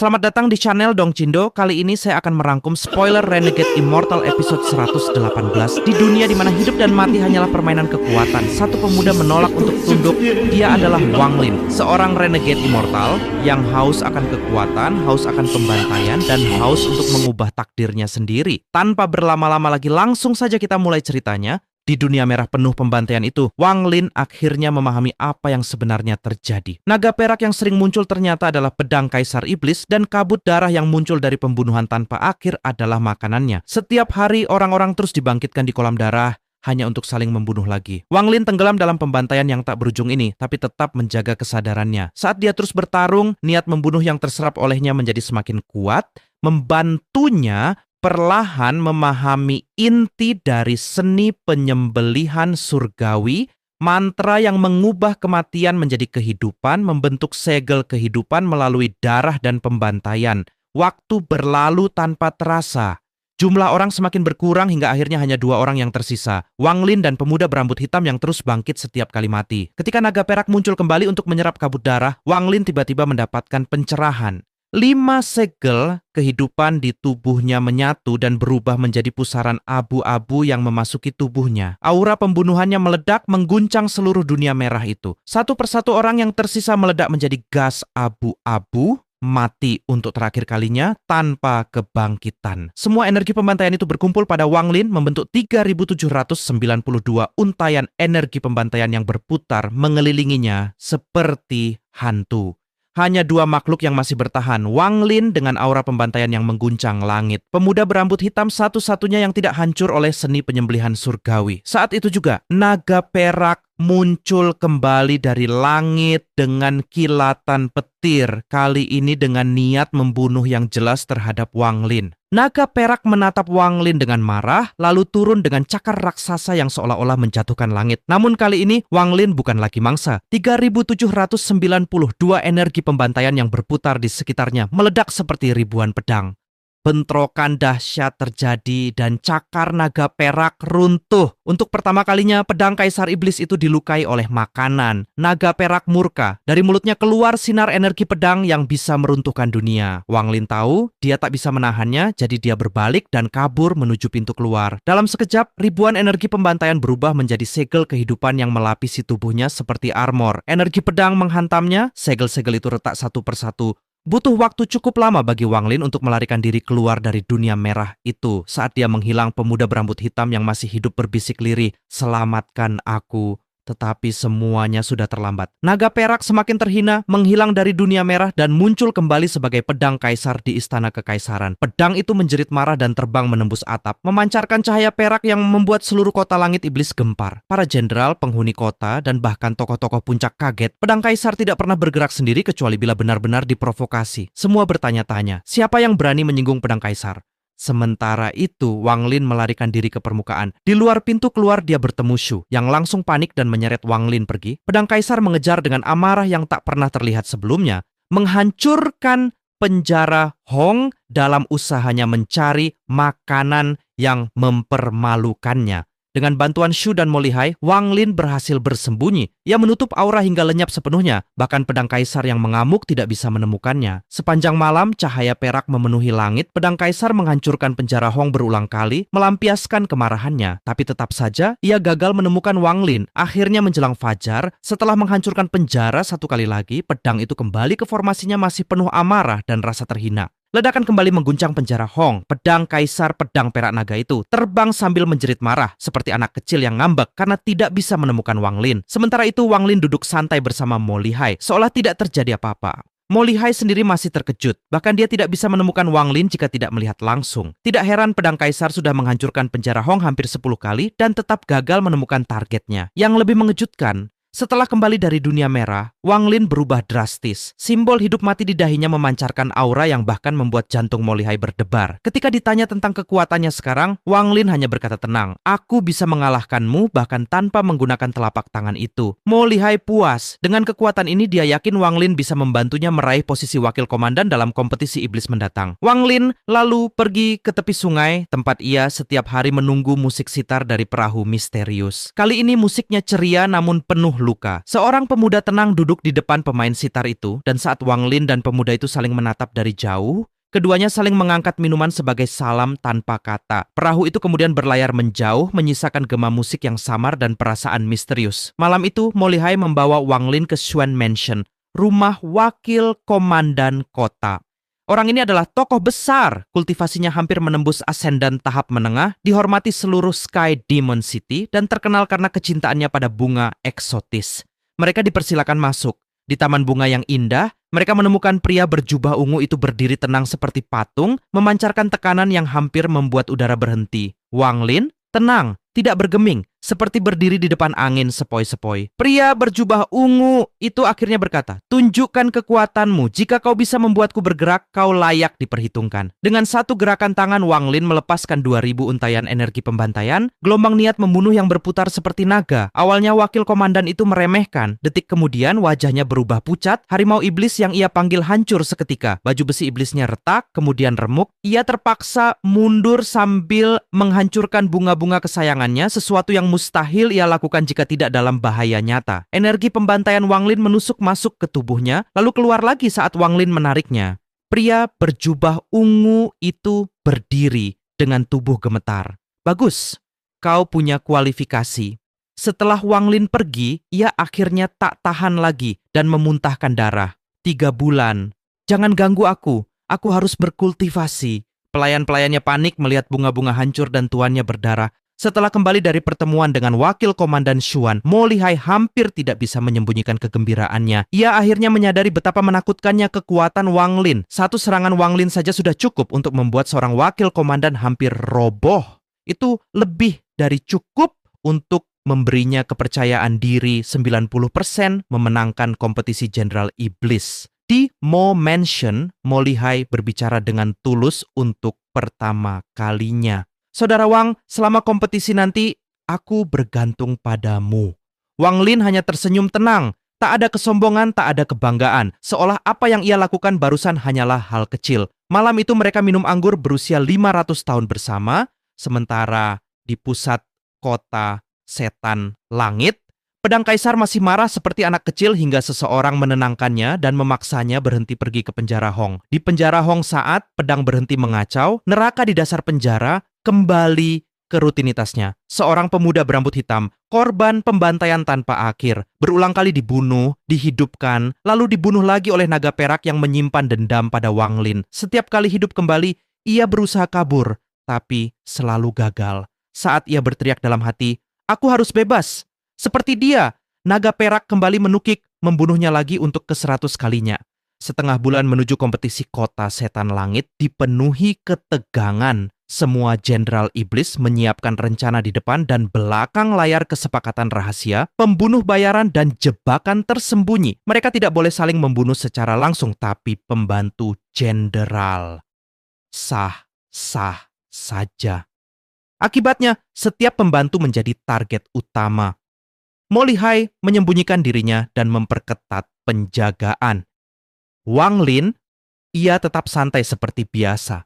selamat datang di channel Dong Cindo. Kali ini saya akan merangkum spoiler Renegade Immortal episode 118. Di dunia dimana hidup dan mati hanyalah permainan kekuatan, satu pemuda menolak untuk tunduk. Dia adalah Wang Lin, seorang Renegade Immortal yang haus akan kekuatan, haus akan pembantaian, dan haus untuk mengubah takdirnya sendiri. Tanpa berlama-lama lagi, langsung saja kita mulai ceritanya. Di dunia merah penuh pembantaian itu, Wang Lin akhirnya memahami apa yang sebenarnya terjadi. Naga perak yang sering muncul ternyata adalah pedang Kaisar Iblis, dan kabut darah yang muncul dari pembunuhan tanpa akhir adalah makanannya. Setiap hari orang-orang terus dibangkitkan di kolam darah, hanya untuk saling membunuh lagi. Wang Lin tenggelam dalam pembantaian yang tak berujung ini, tapi tetap menjaga kesadarannya. Saat dia terus bertarung, niat membunuh yang terserap olehnya menjadi semakin kuat, membantunya perlahan memahami inti dari seni penyembelihan surgawi, mantra yang mengubah kematian menjadi kehidupan, membentuk segel kehidupan melalui darah dan pembantaian. Waktu berlalu tanpa terasa. Jumlah orang semakin berkurang hingga akhirnya hanya 2 orang yang tersisa, Wang Lin dan pemuda berambut hitam yang terus bangkit setiap kali mati. Ketika naga perak muncul kembali untuk menyerap kabut darah, Wang Lin tiba-tiba mendapatkan pencerahan. 5 segel kehidupan di tubuhnya menyatu dan berubah menjadi pusaran abu-abu yang memasuki tubuhnya. Aura pembunuhannya meledak mengguncang seluruh dunia merah itu. Satu persatu orang yang tersisa meledak menjadi gas abu-abu, mati untuk terakhir kalinya tanpa kebangkitan. Semua energi pembantaian itu berkumpul pada Wang Lin membentuk 3.792 untaian energi pembantaian yang berputar mengelilinginya seperti hantu. Hanya 2 makhluk yang masih bertahan, Wang Lin dengan aura pembantaian yang mengguncang langit. Pemuda berambut hitam satu-satunya yang tidak hancur oleh seni penyembelihan surgawi. Saat itu juga, naga perak muncul kembali dari langit dengan kilatan petir. Kali ini dengan niat membunuh yang jelas terhadap Wang Lin. Naga perak menatap Wang Lin dengan marah, lalu turun dengan cakar raksasa yang seolah-olah menjatuhkan langit. Namun kali ini, Wang Lin bukan lagi mangsa. 3.792 energi pembantaian yang berputar di sekitarnya meledak seperti ribuan pedang. Bentrokan dahsyat terjadi dan cakar naga perak runtuh. Untuk pertama kalinya pedang Kaisar Iblis itu dilukai oleh makanan. Naga perak murka. Dari mulutnya keluar sinar energi pedang yang bisa meruntuhkan dunia. Wang Lin tahu dia tak bisa menahannya, jadi dia berbalik dan kabur menuju pintu keluar. Dalam sekejap, ribuan energi pembantaian berubah menjadi segel kehidupan yang melapisi tubuhnya seperti armor. Energi pedang menghantamnya, segel-segel itu retak satu persatu. Butuh waktu cukup lama bagi Wang Lin untuk melarikan diri keluar dari dunia merah itu. Saat dia menghilang, pemuda berambut hitam yang masih hidup berbisik lirih, "Selamatkan aku." Tetapi semuanya sudah terlambat. Naga perak semakin terhina, menghilang dari dunia merah dan muncul kembali sebagai pedang kaisar di istana kekaisaran. Pedang itu menjerit marah dan terbang menembus atap, memancarkan cahaya perak yang membuat seluruh kota langit iblis gempar. Para jenderal, penghuni kota, dan bahkan tokoh-tokoh puncak kaget. Pedang kaisar tidak pernah bergerak sendiri kecuali bila benar-benar diprovokasi. Semua bertanya-tanya, siapa yang berani menyinggung pedang kaisar? Sementara itu, Wang Lin melarikan diri ke permukaan. Di luar pintu keluar dia bertemu Shu, yang langsung panik dan menyeret Wang Lin pergi. Pedang kaisar mengejar dengan amarah yang tak pernah terlihat sebelumnya, menghancurkan penjara Hong dalam usahanya mencari makanan yang mempermalukannya. Dengan bantuan Shu dan Mo Lihai, Wang Lin berhasil bersembunyi. Ia menutup aura hingga lenyap sepenuhnya. Bahkan pedang kaisar yang mengamuk tidak bisa menemukannya. Sepanjang malam, cahaya perak memenuhi langit. Pedang kaisar menghancurkan penjara Hong berulang kali, melampiaskan kemarahannya. Tapi tetap saja, ia gagal menemukan Wang Lin. Akhirnya menjelang fajar, setelah menghancurkan penjara satu kali lagi, pedang itu kembali ke formasinya masih penuh amarah dan rasa terhina. Ledakan kembali mengguncang penjara Hong. Pedang kaisar pedang perak naga itu terbang sambil menjerit marah, seperti anak kecil yang ngambek karena tidak bisa menemukan Wang Lin. Sementara itu Wang Lin duduk santai bersama Mo Lihai, seolah tidak terjadi apa-apa. Mo Lihai sendiri masih terkejut, bahkan dia tidak bisa menemukan Wang Lin jika tidak melihat langsung. Tidak heran pedang kaisar sudah menghancurkan penjara Hong hampir 10 kali dan tetap gagal menemukan targetnya. Yang lebih mengejutkan, setelah kembali dari dunia merah, Wang Lin berubah drastis. Simbol hidup mati di dahinya memancarkan aura yang bahkan membuat jantung Mo Lihai berdebar. Ketika ditanya tentang kekuatannya sekarang, Wang Lin hanya berkata tenang, "Aku bisa mengalahkanmu bahkan tanpa menggunakan telapak tangan itu." Mo Lihai puas. Dengan kekuatan ini dia yakin Wang Lin bisa membantunya meraih posisi wakil komandan dalam kompetisi iblis mendatang. Wang Lin lalu pergi ke tepi sungai, tempat ia setiap hari menunggu musik sitar dari perahu misterius. Kali ini musiknya ceria namun penuh luka. Seorang pemuda tenang duduk di depan pemain sitar itu, dan saat Wang Lin dan pemuda itu saling menatap dari jauh, keduanya saling mengangkat minuman sebagai salam tanpa kata. Perahu itu kemudian berlayar menjauh, menyisakan gema musik yang samar dan perasaan misterius. Malam itu, Mo Lihai membawa Wang Lin ke Xuan Mansion, rumah wakil komandan kota. Orang ini adalah tokoh besar, kultivasinya hampir menembus ascendan tahap menengah, dihormati seluruh Sky Demon City, dan terkenal karena kecintaannya pada bunga eksotis. Mereka dipersilakan masuk. Di taman bunga yang indah, mereka menemukan pria berjubah ungu itu berdiri tenang seperti patung, memancarkan tekanan yang hampir membuat udara berhenti. Wang Lin tenang, tidak bergeming, seperti berdiri di depan angin sepoi-sepoi. Pria berjubah ungu itu akhirnya berkata, "Tunjukkan kekuatanmu. Jika kau bisa membuatku bergerak, kau layak diperhitungkan." Dengan satu gerakan tangan, Wang Lin melepaskan 2000 untayan energi pembantaian, gelombang niat membunuh yang berputar seperti naga. Awalnya wakil komandan itu meremehkan. Detik kemudian wajahnya berubah pucat, harimau iblis yang ia panggil hancur seketika. Baju besi iblisnya retak, kemudian remuk. Ia terpaksa mundur sambil menghancurkan bunga-bunga kesayangannya, sesuatu yang mustahil ia lakukan jika tidak dalam bahaya nyata. Energi pembantaian Wang Lin menusuk masuk ke tubuhnya, lalu keluar lagi saat Wang Lin menariknya. Pria berjubah ungu itu berdiri dengan tubuh gemetar. "Bagus, kau punya kualifikasi." Setelah Wang Lin pergi, ia akhirnya tak tahan lagi dan memuntahkan darah. 3 bulan. "Jangan ganggu aku harus berkultivasi." Pelayan-pelayannya panik melihat bunga-bunga hancur dan tuannya berdarah. Setelah kembali dari pertemuan dengan wakil komandan Xuan, Mo Lihai hampir tidak bisa menyembunyikan kegembiraannya. Ia akhirnya menyadari betapa menakutkannya kekuatan Wang Lin. Satu serangan Wang Lin saja sudah cukup untuk membuat seorang wakil komandan hampir roboh. Itu lebih dari cukup untuk memberinya kepercayaan diri 90% memenangkan kompetisi Jenderal Iblis. Di Mo Mansion, Mo Lihai berbicara dengan tulus untuk pertama kalinya. "Saudara Wang, selama kompetisi nanti, aku bergantung padamu." Wang Lin hanya tersenyum tenang. Tak ada kesombongan, tak ada kebanggaan. Seolah apa yang ia lakukan barusan hanyalah hal kecil. Malam itu mereka minum anggur berusia 500 tahun bersama. Sementara di pusat kota setan langit, pedang kaisar masih marah seperti anak kecil hingga seseorang menenangkannya dan memaksanya berhenti pergi ke penjara Hong. Di penjara Hong saat pedang berhenti mengacau, neraka di dasar penjara kembali ke rutinitasnya. Seorang pemuda berambut hitam, korban pembantaian tanpa akhir, berulang kali dibunuh, dihidupkan, lalu dibunuh lagi oleh naga perak yang menyimpan dendam pada Wang Lin. Setiap kali hidup kembali, ia berusaha kabur, tapi selalu gagal. Saat ia berteriak dalam hati, "Aku harus bebas." Seperti dia, naga perak kembali menukik, membunuhnya lagi untuk ke-100 kalinya. Setengah bulan menuju kompetisi kota setan langit dipenuhi ketegangan. Semua jenderal iblis menyiapkan rencana di depan dan belakang layar kesepakatan rahasia, pembunuh bayaran dan jebakan tersembunyi. Mereka tidak boleh saling membunuh secara langsung, tapi pembantu jenderal. Sah-sah saja. Akibatnya, setiap pembantu menjadi target utama. Mo Lihai menyembunyikan dirinya dan memperketat penjagaan. Wang Lin, ia tetap santai seperti biasa.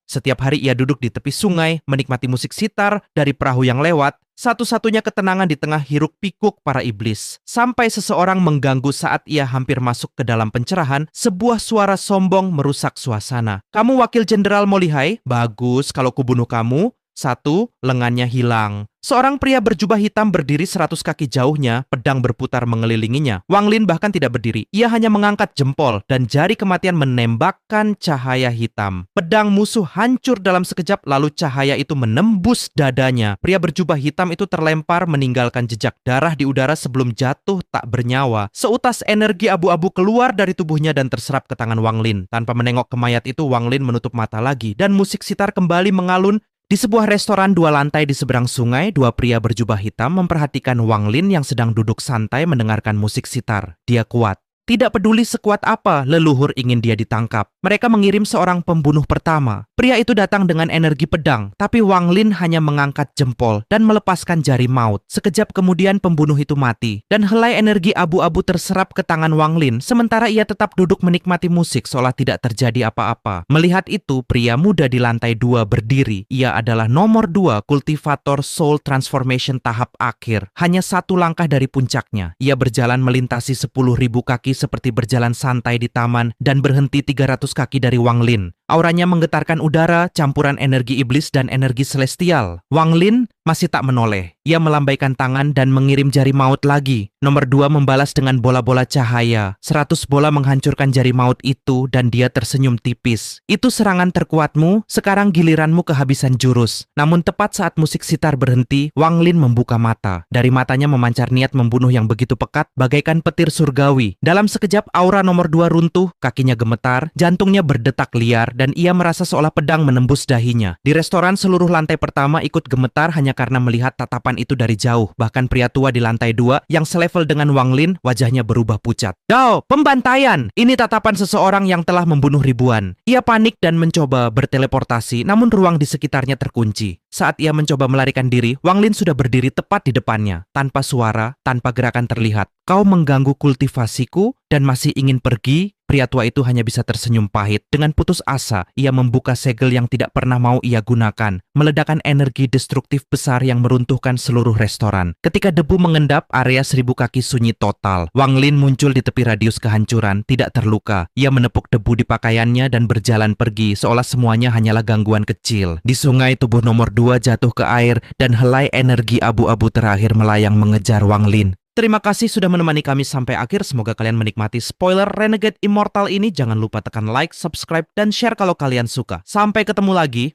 Setiap hari ia duduk di tepi sungai, menikmati musik sitar dari perahu yang lewat, satu-satunya ketenangan di tengah hiruk-pikuk para iblis. Sampai seseorang mengganggu saat ia hampir masuk ke dalam pencerahan, sebuah suara sombong merusak suasana. "Kamu wakil jenderal Mo Lihai? Bagus kalau kubunuh kamu." 1. Lengannya hilang. Seorang pria berjubah hitam berdiri 100 kaki jauhnya, pedang berputar mengelilinginya. Wang Lin bahkan tidak berdiri. Ia hanya mengangkat jempol dan jari kematian menembakkan cahaya hitam. Pedang musuh hancur dalam sekejap, lalu cahaya itu menembus dadanya. Pria berjubah hitam itu terlempar meninggalkan jejak darah di udara sebelum jatuh tak bernyawa. Seutas energi abu-abu keluar dari tubuhnya dan terserap ke tangan Wang Lin. Tanpa menengok ke mayat itu, Wang Lin menutup mata lagi dan musik sitar kembali mengalun. Di sebuah restoran 2 lantai di seberang sungai, 2 pria berjubah hitam memperhatikan Wang Lin yang sedang duduk santai mendengarkan musik sitar. Dia kuat, Tidak peduli sekuat apa leluhur ingin dia ditangkap. Mereka mengirim seorang pembunuh pertama. Pria itu datang dengan energi pedang, tapi Wang Lin hanya mengangkat jempol dan melepaskan jari maut. Sekejap kemudian pembunuh itu mati, dan helai energi abu-abu terserap ke tangan Wang Lin, sementara ia tetap duduk menikmati musik seolah tidak terjadi apa-apa. Melihat itu, pria muda di lantai 2 berdiri. Ia adalah nomor 2 kultivator Soul Transformation tahap akhir. Hanya satu langkah dari puncaknya. Ia berjalan melintasi 10.000 kaki seperti berjalan santai di taman dan berhenti 300 kaki dari Wang Lin. Auranya menggetarkan udara, campuran energi iblis dan energi celestial. Wang Lin masih tak menoleh. Ia melambaikan tangan dan mengirim jari maut lagi. Nomor 2 membalas dengan bola-bola cahaya. 100 bola menghancurkan jari maut itu dan dia tersenyum tipis. Itu serangan terkuatmu, sekarang giliranmu kehabisan jurus. Namun tepat saat musik sitar berhenti, Wang Lin membuka mata. Dari matanya memancar niat membunuh yang begitu pekat, bagaikan petir surgawi. Dalam sekejap aura nomor 2 runtuh, kakinya gemetar, jantungnya berdetak liar, dan ia merasa seolah pedang menembus dahinya. Di restoran seluruh lantai pertama ikut gemetar hanya karena melihat tatapan itu dari jauh. Bahkan pria tua di lantai 2 yang selevel dengan Wang Lin, wajahnya berubah pucat. Dao, pembantaian! Ini tatapan seseorang yang telah membunuh ribuan. Ia panik dan mencoba berteleportasi, namun ruang di sekitarnya terkunci. Saat ia mencoba melarikan diri, Wang Lin sudah berdiri tepat di depannya. Tanpa suara, tanpa gerakan terlihat. Kau mengganggu kultivasiku dan masih ingin pergi? Pria tua itu hanya bisa tersenyum pahit. Dengan putus asa, ia membuka segel yang tidak pernah mau ia gunakan, meledakkan energi destruktif besar yang meruntuhkan seluruh restoran. Ketika debu mengendap, area 1000 kaki sunyi total. Wang Lin muncul di tepi radius kehancuran, tidak terluka. Ia menepuk debu di pakaiannya dan berjalan pergi, seolah semuanya hanyalah gangguan kecil. Di sungai, tubuh nomor 2 jatuh ke air, dan helai energi abu-abu terakhir melayang mengejar Wang Lin. Terima kasih sudah menemani kami sampai akhir. Semoga kalian menikmati spoiler Renegade Immortal ini. Jangan lupa tekan like, subscribe, dan share kalau kalian suka. Sampai ketemu lagi.